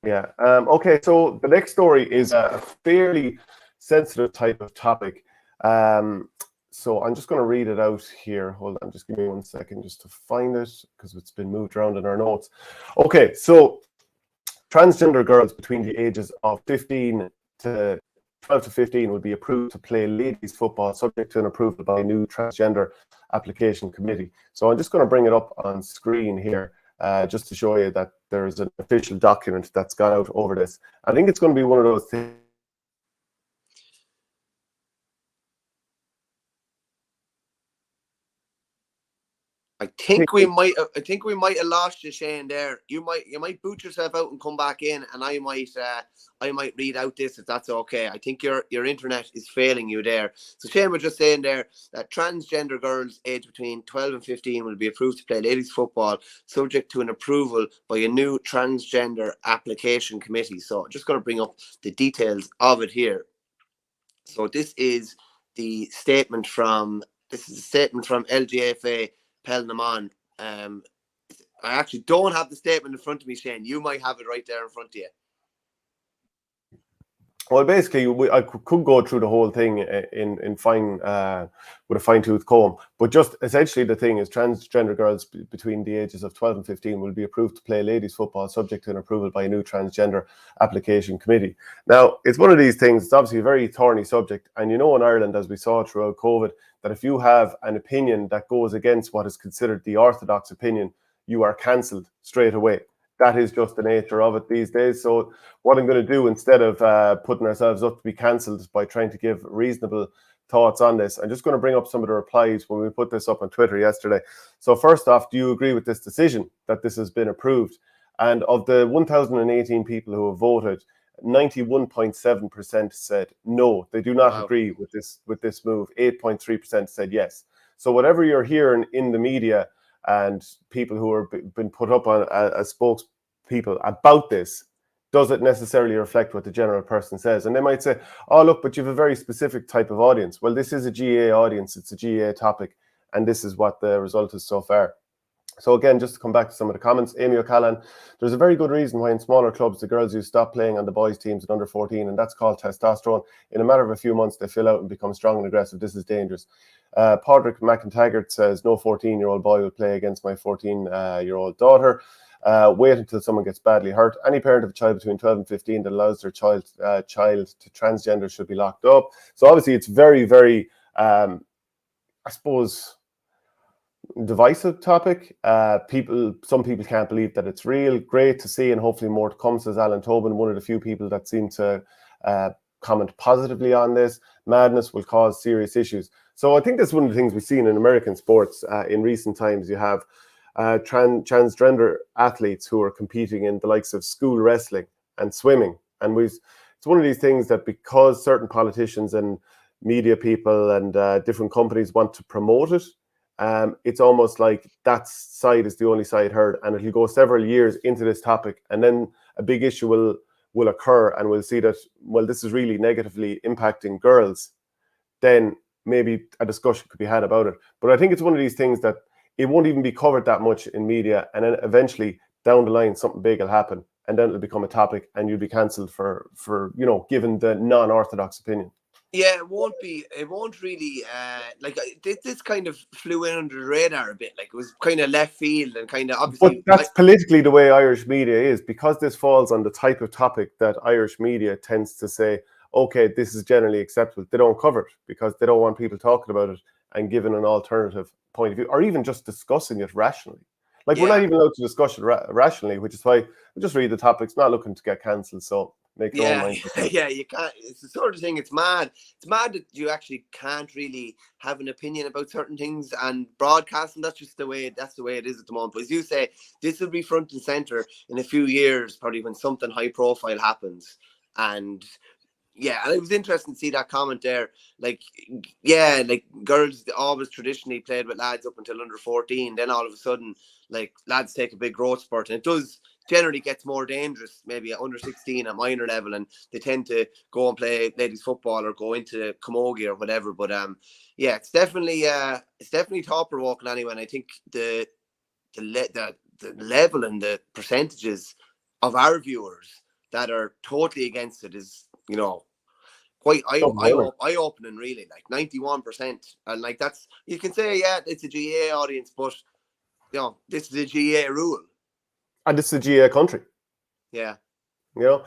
Yeah. Okay. So the next story is a fairly sensitive type of topic. So I'm just going to read it out here. Hold on, just give me 1 second just to find it because it's been moved around in our notes. Okay. So transgender girls between the ages of 12 to 15 would be approved to play ladies football, subject to an approval by a new transgender application committee. So I'm just going to bring it up on screen here. Just to show you that there's an official document that's gone out over this. I think it's going to be one of those things. I think we might have lost you, Shane. There, you might boot yourself out and come back in, and I might read out this if that's okay. I think your internet is failing you there. So Shane was just saying there that transgender girls aged between 12 and 15 will be approved to play ladies football, subject to an approval by a new transgender application committee. So I'm just going to bring up the details of it here. So this is the statement from LGFA Pelnamon. I actually don't have the statement in front of me, Shane. You might have it right there in front of you. Well, basically, I could go through the whole thing in fine with a fine-tooth comb, but just essentially the thing is transgender girls between the ages of 12 and 15 will be approved to play ladies football, subject to an approval by a new transgender application committee. Now, it's one of these things. It's obviously a very thorny subject, and in Ireland, as we saw throughout COVID, that if you have an opinion that goes against what is considered the orthodox opinion, you are cancelled straight away. That is just the nature of it these days. So what I'm going to do, instead of putting ourselves up to be cancelled by trying to give reasonable thoughts on this, I'm just going to bring up some of the replies when we put this up on Twitter yesterday. So first off, do you agree with this decision that this has been approved? And of the 1,018 people who have voted, 91.7% said no, they do not agree with this move. 8.3% said yes. So whatever you're hearing in the media and people who are been put up on as spokespeople about this, doesn't necessarily reflect what the general person says. And they might say, oh, look, but you have a very specific type of audience. Well, this is a GA audience. It's a GA topic. And this is what the result is so far. So again, just to come back to some of the comments, Amy O'Callaghan, there's a very good reason why in smaller clubs, the girls who stop playing on the boys' teams at under 14, and that's called testosterone. In a matter of a few months, they fill out and become strong and aggressive. This is dangerous. Padraig McIntaggart says, no 14-year-old boy will play against my 14-year-old daughter. Wait until someone gets badly hurt. Any parent of a child between 12 and 15 that allows their child to transgender should be locked up. So obviously it's very, very, I suppose, divisive topic. Some people can't believe that it's real. Great to see, and hopefully more to come, says Alan Tobin, one of the few people that seem to comment positively on this. Madness will cause serious issues. So I think that's one of the things we've seen in American sports in recent times. You have transgender athletes who are competing in the likes of school wrestling and swimming, and it's one of these things that because certain politicians and media people and different companies want to promote it, it's almost like that side is the only side heard, and it'll go several years into this topic, and then a big issue will occur, and we'll see that, well, this is really negatively impacting girls. Then maybe a discussion could be had about it. But I think it's one of these things that it won't even be covered that much in media, and then eventually down the line something big will happen, and then it'll become a topic, and you'll be cancelled for given the non-orthodox opinion. Yeah, it won't really, this kind of flew in under the radar a bit. Like, it was kind of left field and kind of obviously. But that's politically the way Irish media is, because this falls on the type of topic that Irish media tends to say, okay, this is generally acceptable. They don't cover it because they don't want people talking about it and giving an alternative point of view, or even just discussing it rationally. Like, we're not even allowed to discuss it rationally, which is why we just read the topics, not looking to get cancelled. So make your own mind. Yeah, you can't. It's the sort of thing. It's mad. It's mad that you actually can't really have an opinion about certain things and broadcasting. That's just the way. That's the way it is at the moment. But as you say, this will be front and center in a few years, probably when something high profile happens. And yeah, and it was interesting to see that comment there. Like, yeah, like girls always traditionally played with lads up until under 14. Then all of a sudden, like, lads take a big growth spurt, and it does generally gets more dangerous maybe at under 16 at minor level, and they tend to go and play ladies football or go into camogie or whatever. But yeah, it's definitely thought provoking anyway. And I think the level and the percentages of our viewers that are totally against it is, you know, quite eye-opening, really. Like 91%, and like that's, you can say, yeah, it's a GA audience, but you know, this is a GA rule, and this is a GA country. yeah. You know.